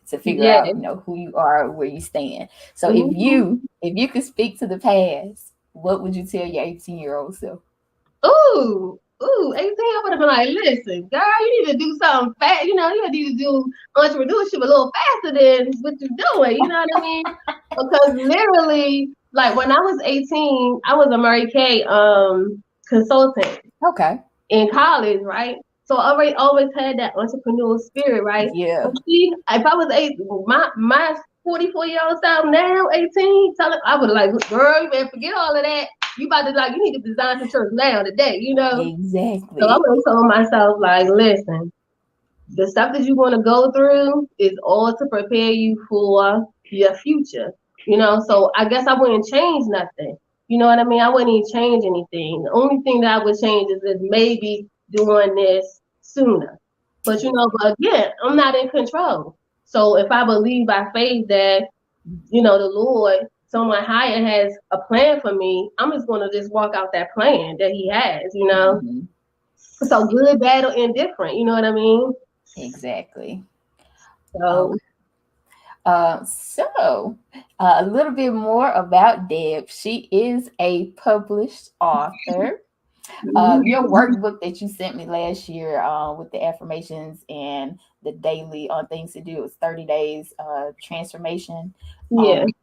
to figure out, Yeah. who you are, where you stand. So Mhm. if you could speak to the past, what would you tell your 18-year-old self? Ooh, 18, I would have been like, listen, girl, you need to do something fast. You need to do entrepreneurship a little faster than what you're doing. You know what I mean? Because literally, like when I was 18, I was a Mary Kay consultant Okay. in college, right? So I always had that entrepreneurial spirit, right? Yeah. But see, if I was my 44-year-old self now, 18, I would like, girl, you better forget all of that. You about to like, you need to design some church now today. So I Exactly. would have told myself, like, listen, the stuff that you want to go through is all to prepare you for your future. So I guess I wouldn't change nothing. You know what I mean? I wouldn't even change anything. The only thing that I would change is maybe doing this sooner. But Yeah. but again, I'm not in control. So if I believe by faith that, the Lord, someone higher has a plan for me, I'm just gonna just walk out that plan that He has. Hmm. So good, bad, or indifferent. You know what I mean? Exactly. So Okay. So a little bit more about Deb. She is a published author. Your mhm. workbook that you sent me last year, with the affirmations and the daily on things to do, it was 30 days transformation. Yeah. Um,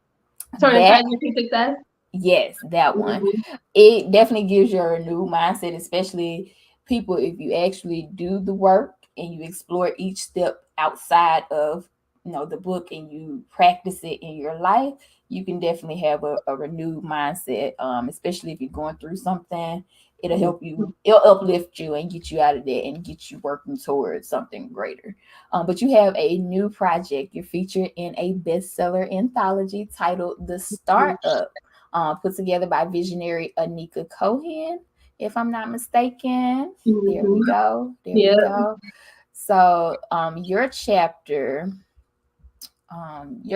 Turning That, passion into success. yes, that one. Mm-hmm. It definitely gives you a new mindset, especially people, if you actually do the work and you explore each step outside of, the book, and you practice it in your life, you can definitely have a renewed mindset. Especially if you're going through something, it'll help you, it'll uplift you and get you out of there and get you working towards something greater. But you have a new project. You're featured in a bestseller anthology titled The Startup, put together by visionary Anika Cohen, if I'm not mistaken. There we Mm-hmm. go. There we Yeah. go. So, your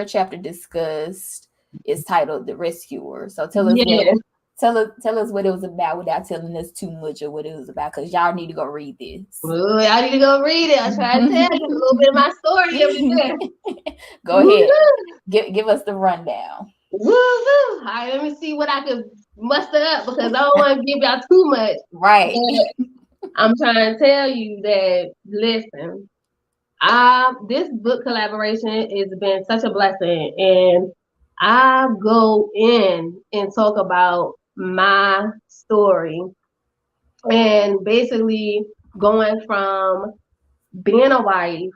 chapter discussed is titled "The Rescuer." So Yeah. tell us what it was about without telling us too much of what it was about, because y'all need to go read this. Ooh, I need to go read it. I try to tell you a little bit of my story up in there. Go ahead, Woo-hoo. give us the rundown. Woo-hoo. All right, let me see what I could muster up because I don't want to give y'all too much. Right. But I'm trying to tell you that, listen, this book collaboration has been such a blessing, and I go in and talk about my story and basically going from being a wife,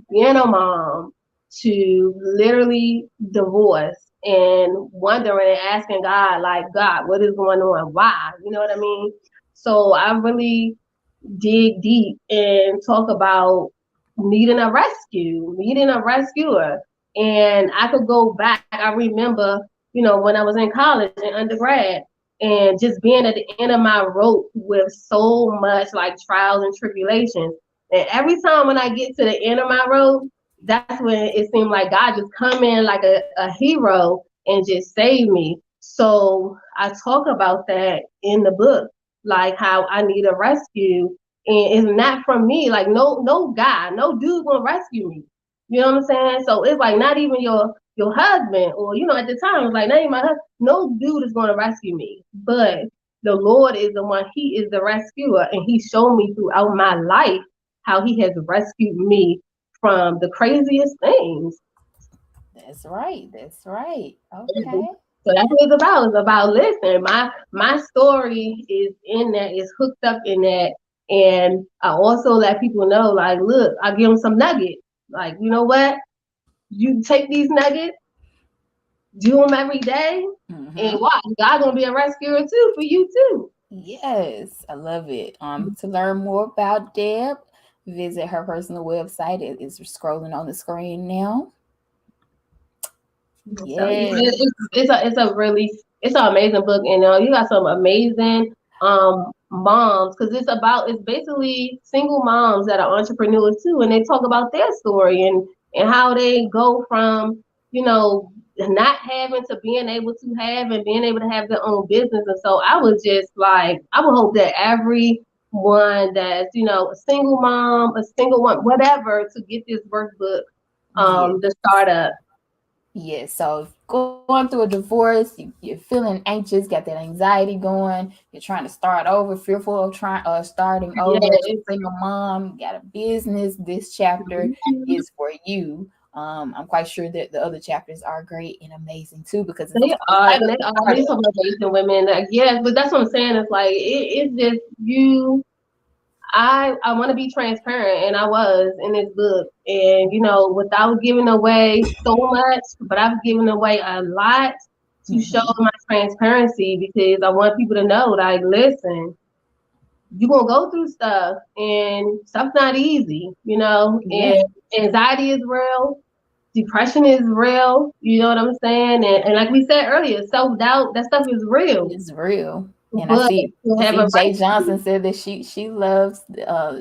being a mom, to literally divorce and wondering and asking God, like, God, what is going on? Why? You know what I mean? So I really dig deep and talk about needing a rescue, needing a rescuer. And I could go back. I remember, when I was in college and undergrad and just being at the end of my rope with so much like trials and tribulations. And every time when I get to the end of my rope, that's when it seemed like God just come in like a hero and just save me. So I talk about that in the book, like how I need a rescue, and it's not from me. Like no guy, no dude gonna rescue me. You know what I'm saying? So it's like not even your husband, or at the time it's like not even my husband. No dude is gonna rescue me, but the Lord is the one. He is the rescuer, and He showed me throughout my life how He has rescued me from the craziest things. That's right. That's right. Mhm. Okay. So that's what it's about. It's about, listen, my story is in that, is hooked up in that. And I also let people know, like, look, I give them some nuggets. Like, you know what? You take these nuggets, do them every day, and Mm-hmm. watch. God gonna be a rescuer too for you too. Yes, I love it. To learn more about Deb, visit her personal website. It is scrolling on the screen now. So Yes. it's an amazing book, and you got some amazing moms, because it's basically single moms that are entrepreneurs too, and they talk about their story and how they go from not having to being able to have, and being able to have their own business. And so I was just like, I would hope that everyone that's a single mom, a single one, whatever, to get this workbook, Yes. the startup. Yes. So going through a divorce, you're feeling anxious, got that anxiety going. You're trying to start over, fearful of starting over as a Yeah. single mom. You got a business. This chapter Mhm. is for you. I'm quite sure that the other chapters are great and amazing too, because it's They are, and titled they The are. These Startup. some amazing women. Like, yes, but that's what I'm saying. It's like it's just you. I want to be transparent, and I was in this book, and without giving away so much, but I've given away a lot to show Mm-hmm. my transparency, because I want people to know, like, listen, you're gonna go through stuff, and stuff's not easy, Yeah, and anxiety is real, depression is real, you know what I'm saying? And like we said earlier, self-doubt, that stuff is real. it's real. And I But see to I have see a Jay rescue, Johnson said that she loves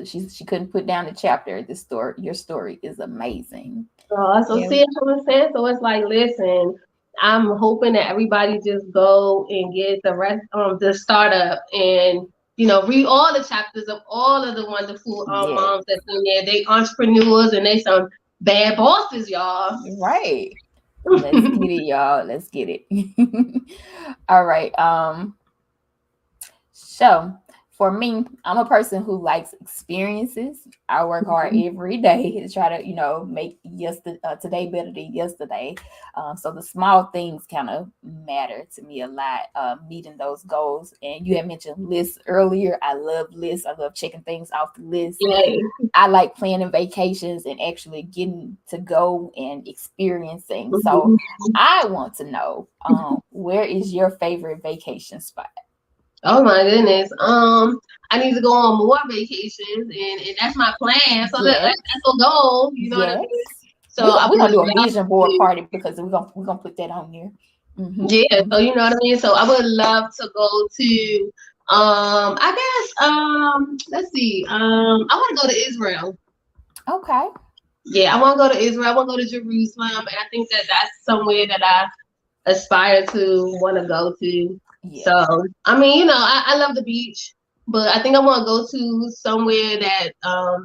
she couldn't put down the chapter. The story, your story is amazing. so Yeah. see what I'm saying? So it's like, listen, I'm hoping that everybody just go and get the rest the startup, and read all the chapters of all of the wonderful Yes. moms that's in there. They entrepreneurs, and they some bad bosses, y'all. Right. Let's get it, y'all. Let's get it. All right. So For me, I'm a person who likes experiences. I work hard every day to try to, make today better than yesterday. So the small things kind of matter to me a lot, meeting those goals. And you had mentioned lists earlier. I love lists. I love checking things off the list. Yay. I like planning vacations and actually getting to go and experiencing. So I want to know, where is your favorite vacation spot? Oh my goodness. I need to go on more vacations, and that's my plan. So Yes, that's a goal. You know what I yes. mean? So We're I gonna, we're would gonna do a love vision board to. party because we're gonna put that on there. Yeah. Hmm. So you know what I mean. So I would love to go to. I guess. Let's see. I want to go to Israel. Okay. Yeah, I want to go to Israel. I want to go to Jerusalem, and I think that that's somewhere that I aspire to want to go to. Yes. So, I mean, I love the beach, but I think I want to go to somewhere that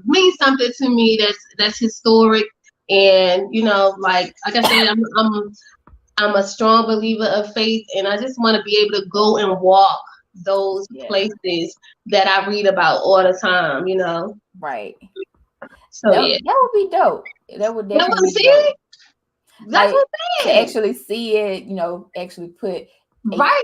means something to me, that's historic, and like I said, I'm a strong believer of faith, and I just want to be able to go and walk those Yes. places that I read about all the time. Right. So yeah, That would be dope. That would that definitely one be see, dope. that's Like what I'm to saying. actually see it, actually put Right.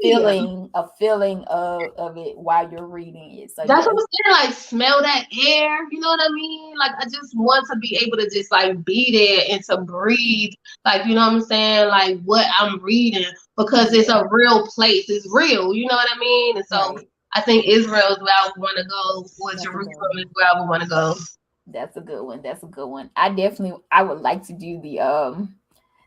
a feeling of it while you're reading it. So That's what yes, I'm saying. Like, smell that air. You know what I mean? Like, I just want to be able to just like be there and to breathe. Like, you know what I'm saying? Like, what I'm reading, because it's yeah, a real place. It's real. You know what I mean? And so right. I think Israel is where I would want to go, or That's a good Jerusalem one. is where I would want to go. That's a good one. That's a good one. I would like to do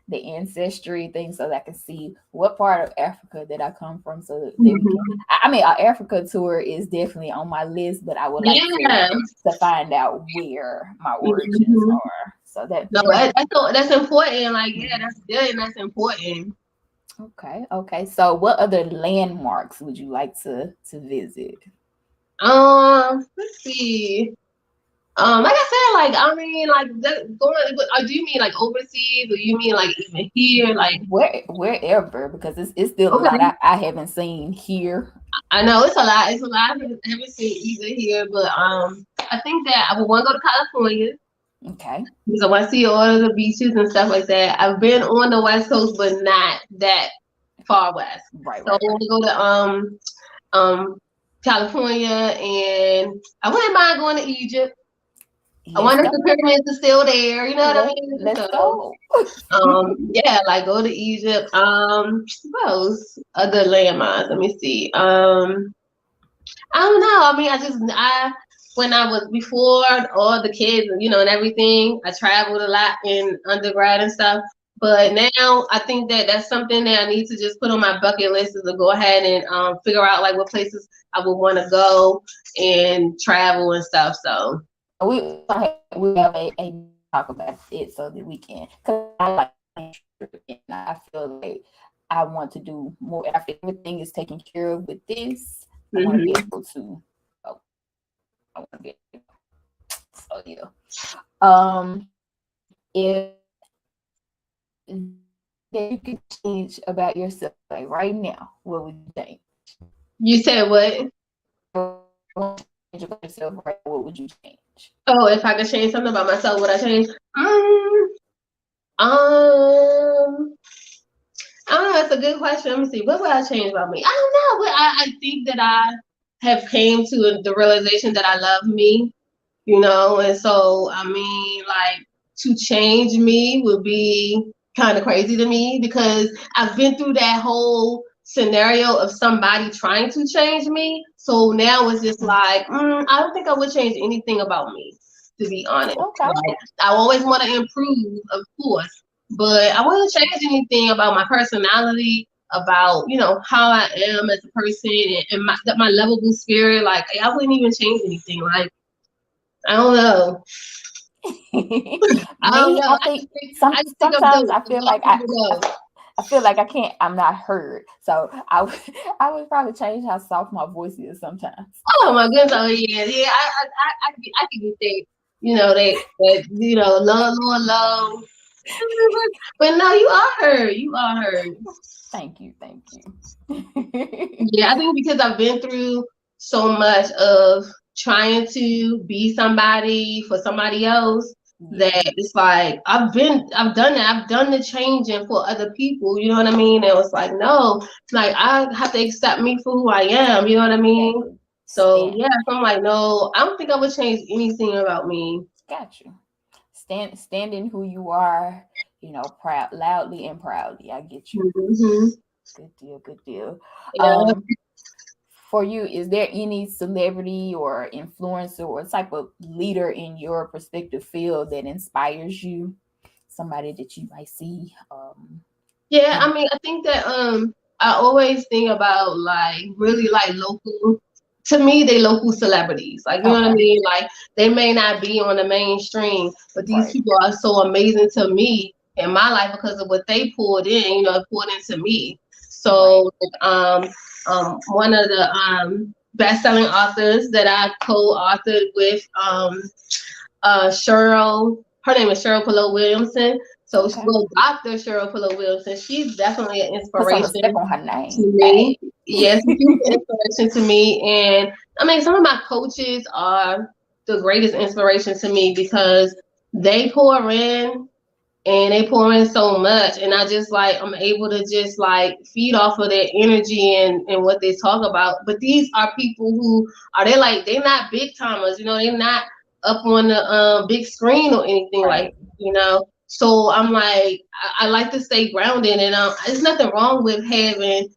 the ancestry thing so that I can see what part of Africa that I come from so that we can Mhm. I mean our Africa tour is definitely on my list, but I would like Yeah. to find out where my origins Mhm. are. So that No, that's important. Like, yeah, Mhm. that's good and that's important. Okay. So what other landmarks would you like to visit? Let's see. Like I said, like I mean, like going. Do you mean like overseas, or you mean like even here? Like, Wherever, because it's still a lot okay, I haven't seen here. I know it's a lot. It's a lot. I haven't seen either here, but I think that I would want to go to California Okay. because I want to see all of the beaches and stuff like that. I've been on the West Coast, but not that far west. Right, So I right, want right. to go to California, and I wouldn't mind going to Egypt. I Let's wonder if the go. pyramids are still there. You know what I mean? Let's So. go. Yeah, like go to Egypt. What else? Other landmarks. Let me see. I don't know. I mean, I when I was before all the kids, and everything, I traveled a lot in undergrad and stuff. But now I think that that's something that I need to just put on my bucket list, is to go ahead and figure out like what places I would want to go and travel and stuff. So. We have a talk about it so that we can, because I like and I feel like I want to do more after everything is taken care of with this. I want to be Mhm. able to go. I want to be able to go. So yeah. If that you could change about yourself like right now, what would you change? You said what? Change about yourself right now, what would you change? Oh, if I could change something about myself, would I change? Um, I don't know. That's a good question. Let me see. What would I change about me? I don't know. But I think that I have came to the realization that I love me, and so I mean, like, to change me would be kind of crazy to me, because I've been through that whole scenario of somebody trying to change me. So now it's just like, I don't think I would change anything about me, to be honest. Okay. Like, I always want to improve, of course, but I wouldn't change anything about my personality, about how I am as a person, and my lovable spirit. Like, I wouldn't even change anything. Like, I don't know. I don't Me, know. I think I just think I'm sometimes dope. I A feel lot like of people know. I feel like I can't. I'm not heard. So I would probably change how soft my voice is sometimes. Oh my goodness! Oh yeah, yeah. I can get that. Low, low, low. But no, you are heard. You are heard. Thank you. Yeah, I think because I've been through so much of trying to be somebody for somebody else Yeah, that it's like I've done that. I've done the changing for other people, you know what I mean? And it was like, no, it's like I have to accept me for who I am, you know what I mean? exactly. So Stand, yeah, so I'm like, no, I don't think I would change anything about me. got you. Stand in who you are. Proud, loudly and proudly. I get you. Hmm. Good deal. Good deal. Yeah. Um, for you, is there any celebrity or influencer or type of leader in your perspective field that inspires you? Somebody that you might see. Yeah, In I mean, I think that I always think about like really like local, to me they local celebrities. Like, you know what I Okay, mean? Like they may not be on the mainstream, but these right, people are so amazing to me in my life because of what they poured in, it poured into me. right. So one of the best-selling authors that I co-authored with Cheryl. Her name is Cheryl Pillow Williamson. So Okay. well, Dr. Cheryl Pillow Williamson. She's definitely an Put some respect inspiration on her to name. me. Hey. Yes, she's an inspiration to me. And I mean, some of my coaches are the greatest inspiration to me because they pour in and they pour in so much, and I just like I'm able to just like feed off of their energy and what they talk about. But these are people who are they're not big timers, they're not up on the big screen or anything like Right. so I'm like I like to stay grounded, and there's nothing wrong with having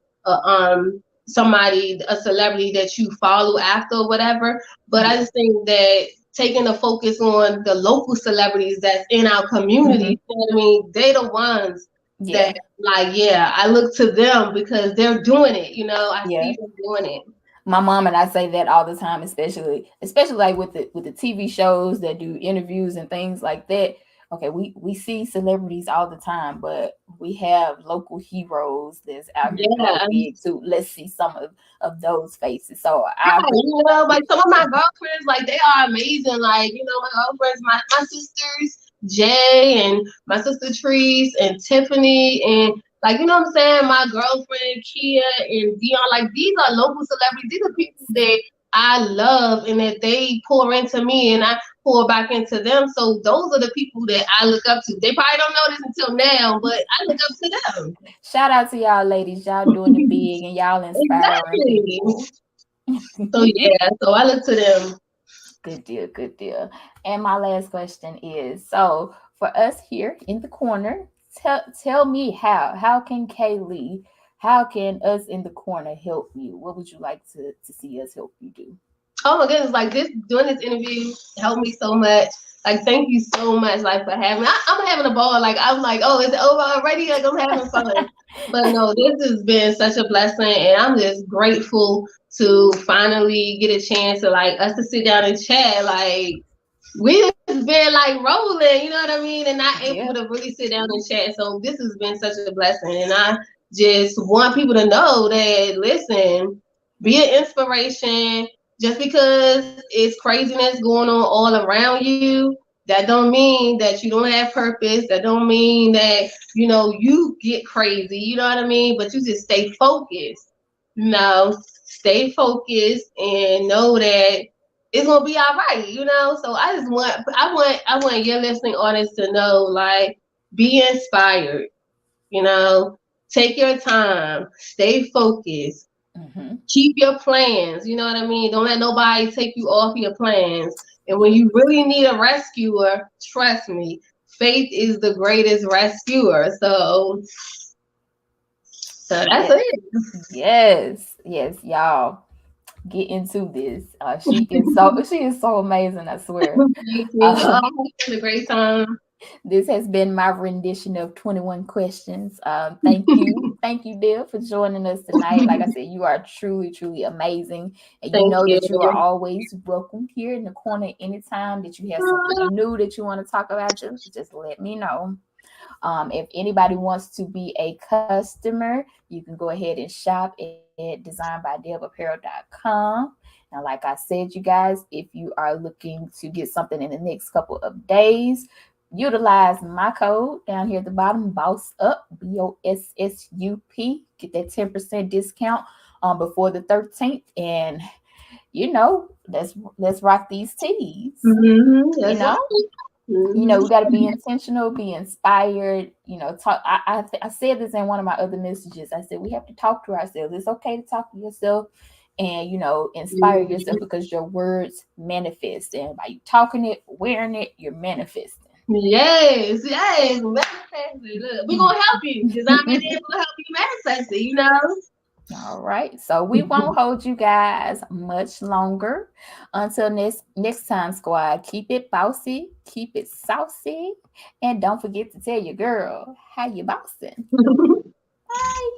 somebody, a celebrity that you follow after or whatever, but I Yeah. just think that taking the focus on the local celebrities that's in our Hmm. community. You know what I mean? They the ones that Yeah. like, yeah, I look to them because they're doing it. I Yeah. see them doing it. My mom and I say that all the time, especially like with the TV shows that do interviews and things like that. Okay, we see celebrities all the time, but we have local heroes that's out here doing it Yeah. big too. Let's see some of those faces. So I Right, appreciate like some of my girlfriends, like they are amazing. Like, my girlfriends, my sisters, Jay and my sister Trees and Tiffany and like, what I'm saying, my girlfriend Kia and Dion, like these are local celebrities. These are people it. that I love and that they pour into me and I pour back into them. So those are the people that I look up to. They probably don't know this until now, but I look up to them. Shout out to y'all ladies. Y'all doing it big and y'all inspiring Exactly. people. So yeah, so I look to them. Good deal, good deal. And my last question is, so for us here in the corner, tell me how can Kaylee, how can us in the corner help you? What would you like to see us help you do? Oh my goodness, like this doing this interview helped me so much. Like thank you so much, like for having me. I'm having a ball. Like I'm like, oh, is it over already? Like I'm having fun. But no, this has been such a blessing, and I'm just grateful to finally get a chance to like us to sit down and chat. Like we just been like rolling, you know what I mean, and not able to Yeah. really sit down and chat. So this has been such a blessing, and I just want people to know that listen, be an inspiration. Just because it's craziness going on all around you, that don't mean that you don't have purpose. That don't mean that you get crazy. You know what I mean? But you just stay focused. Stay focused and know that it's gonna be all right, So I want your listening audience to know, like, be inspired, you know, take your time, stay focused, Mm-hmm. keep your plans, you know what I mean? Don't let nobody take you off your plans. And when Yeah. you really need a rescuer, trust me, faith is the greatest rescuer. So that's Yeah. it. Yes. Yes, y'all. Get into this. She is so amazing, I swear. Thank you. Oh, Um, I'm having a great time. This has been my rendition of 21 questions. Thank you, Deb, for joining us tonight. Like I said, you are truly, truly amazing, and you Thank know you. that you are always welcome here in the corner anytime that you have something new that you want to talk about. Just let me know. If anybody wants to be a customer, you can go ahead and shop at designedbydebapparel.com. Now, like I said, you guys, if you are looking to get something in the next couple of days, utilize my code down here at the bottom, boss up, BOSSUP. Get that 10% discount before the 13th. And let's rock these teas. You That's know, right. we got to be intentional, be inspired. Talk. I said this in one of my other messages. I said we have to talk to ourselves. It's okay to talk to yourself, and inspire yourself, Mhm. because your words manifest, and by you talking it, wearing it, you're manifesting. Yes, yes, manifest it. Look, we're gonna help you. Design by Deb will help you manifest it. All right. So we won't hold you guys much longer. Until next time, squad. Keep it bossy, keep it saucy, and don't forget to tell your girl how you bossing. Bye.